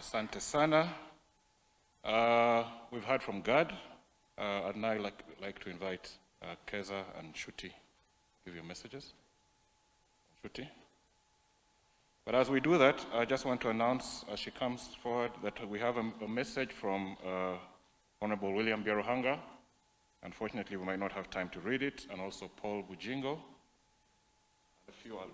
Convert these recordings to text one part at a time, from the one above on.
Asante sana. We've heard from God. I'd now like to invite Keza and Nshuti to give you messages. Nshuti. But as we do that, I just want to announce, as she comes forward, that we have a message from Honorable William Byaruhanga. Unfortunately, we might not have time to read it, and also Paul Bujingo, a few others.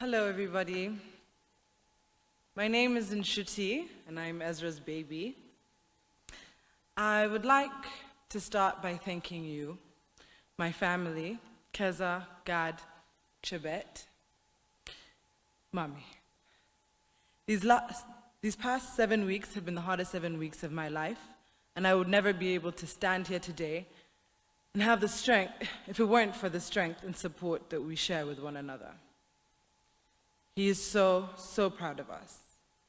Hello, everybody. My name is Nshuti, and I'm Ezra's baby. I would like to start by thanking you, my family, Keza, Gad, Chebet, Mommy. These past 7 weeks have been the hardest 7 weeks of my life, and I would never be able to stand here today and have the strength if it weren't for the strength and support that we share with one another. He is so, so proud of us.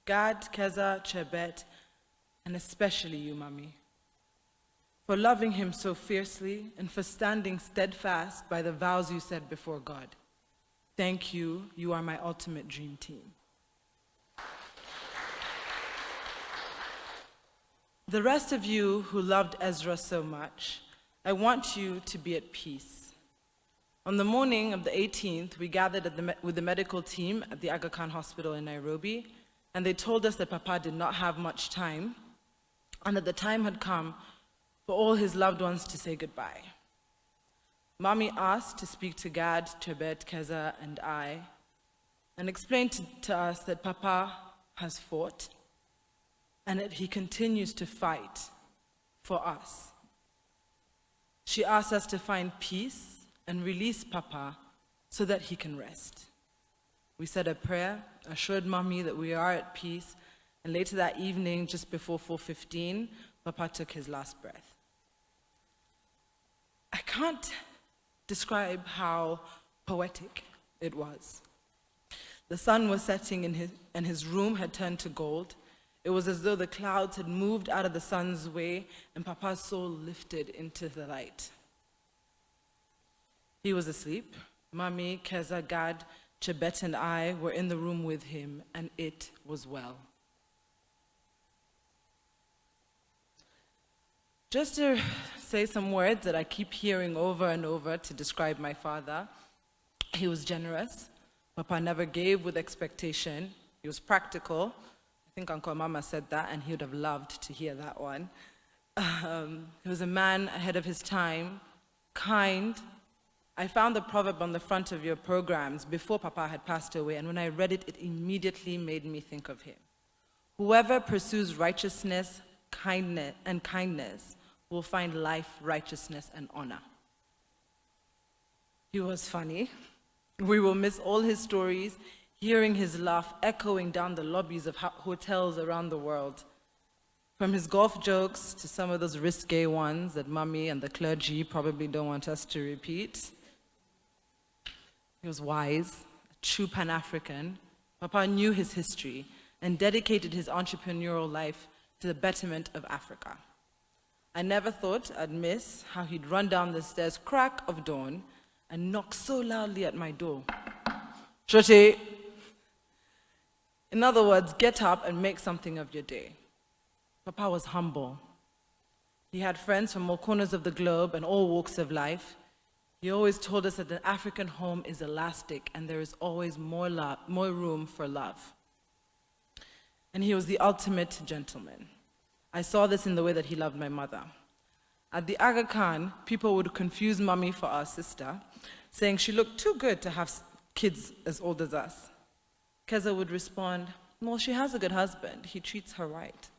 Gad, Keza, Chebet, and especially you, Mommy, for loving him so fiercely and for standing steadfast by the vows you said before God. Thank you. You are my ultimate dream team. The rest of you who loved Ezra so much, I want you to be at peace. On the morning of the 18th, we gathered with the medical team at the Aga Khan Hospital in Nairobi, and they told us that Papa did not have much time, and that the time had come for all his loved ones to say goodbye. Mommy asked to speak to Gad, Chebet, Keza, and I, and explained to us that Papa has fought, and that he continues to fight for us. She asked us to find peace and release Papa so that he can rest. We said a prayer, assured Mommy that we are at peace, and later that evening, just before 4:15, Papa took his last breath. I can't describe how poetic it was. The sun was setting and his room had turned to gold. It was as though the clouds had moved out of the sun's way and Papa's soul lifted into the light. He was asleep. Mommy, Keza, Gad, Chebet, and I were in the room with him, and it was well. Just to say some words that I keep hearing over and over to describe my father, he was generous. Papa never gave with expectation. He was practical. I think Uncle Mama said that, and he would have loved to hear that one. He was a man ahead of his time, kind. I found the proverb on the front of your programs before Papa had passed away, and when I read it, it immediately made me think of him. Whoever pursues righteousness, kindness will find life, righteousness, and honor. He was funny. We will miss all his stories, hearing his laugh echoing down the lobbies of hotels around the world. From his golf jokes to some of those risque ones that Mommy and the clergy probably don't want us to repeat. He was wise, a true Pan-African. Papa knew his history and dedicated his entrepreneurial life to the betterment of Africa. I never thought I'd miss how he'd run down the stairs crack of dawn and knock so loudly at my door. Nshuti! In other words, get up and make something of your day. Papa was humble. He had friends from all corners of the globe and all walks of life. He always told us that the African home is elastic and there is always more room for love. And he was the ultimate gentleman. I saw this in the way that he loved my mother. At the Aga Khan, people would confuse Mommy for our sister, saying she looked too good to have kids as old as us. Keza would respond, well, she has a good husband. He treats her right.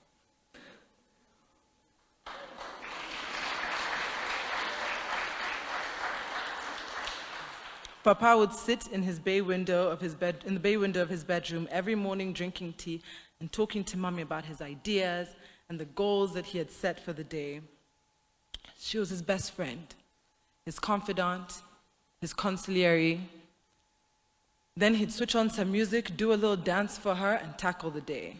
Papa would sit in his bay window of his bedroom every morning drinking tea and talking to Mommy about his ideas and the goals that he had set for the day. She was his best friend, his confidant, his consigliere. Then he'd switch on some music, do a little dance for her, and tackle the day.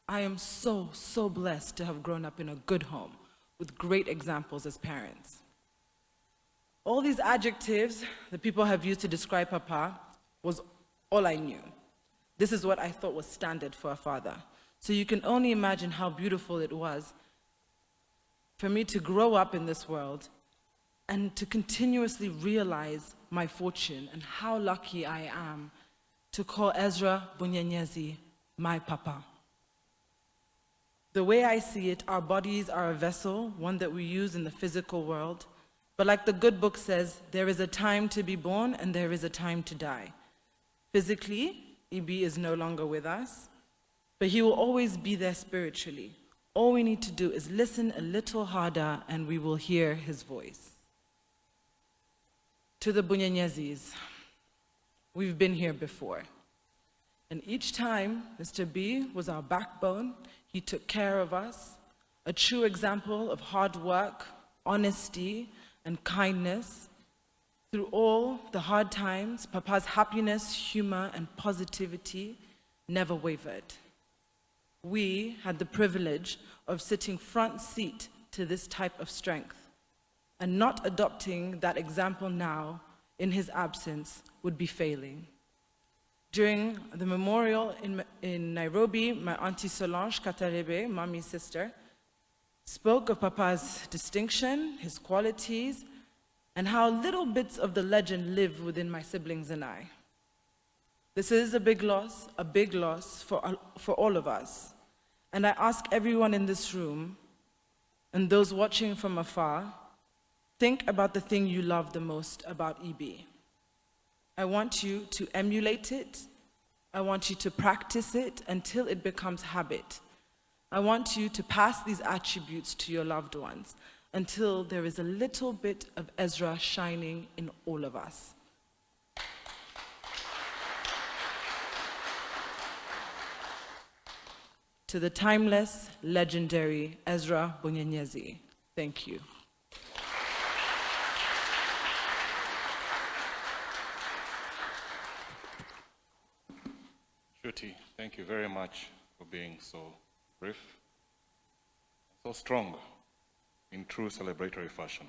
I am so, so blessed to have grown up in a good home with great examples as parents. All these adjectives that people have used to describe Papa was all I knew. This is what I thought was standard for a father. So you can only imagine how beautiful it was for me to grow up in this world and to continuously realize my fortune and how lucky I am to call Ezra Bunyenyezi my Papa. The way I see it, our bodies are a vessel, one that we use in the physical world. But like the good book says, there is a time to be born and there is a time to die. Physically, Ibi is no longer with us, but he will always be there spiritually. All we need to do is listen a little harder and we will hear his voice. To the Bunyenyezis, we've been here before. And each time, Mr. B was our backbone. He took care of us, a true example of hard work, honesty, and kindness. Through all the hard times, Papa's happiness, humor, and positivity never wavered. We had the privilege of sitting front seat to this type of strength, and not adopting that example now, in his absence, would be failing. During the memorial in Nairobi, my auntie Solange Katarebe, mommy's sister, spoke of Papa's distinction, his qualities, and how little bits of the legend live within my siblings and I. This is a big loss for all of us. And I ask everyone in this room, and those watching from afar, think about the thing you love the most about EB. I want you to emulate it. I want you to practice it until it becomes habit. I want you to pass these attributes to your loved ones until there is a little bit of Ezra shining in all of us. To the timeless, legendary Ezra Bunyenyezi, thank you. Nshuti, thank you very much for being so brief, so strong in true celebratory fashion.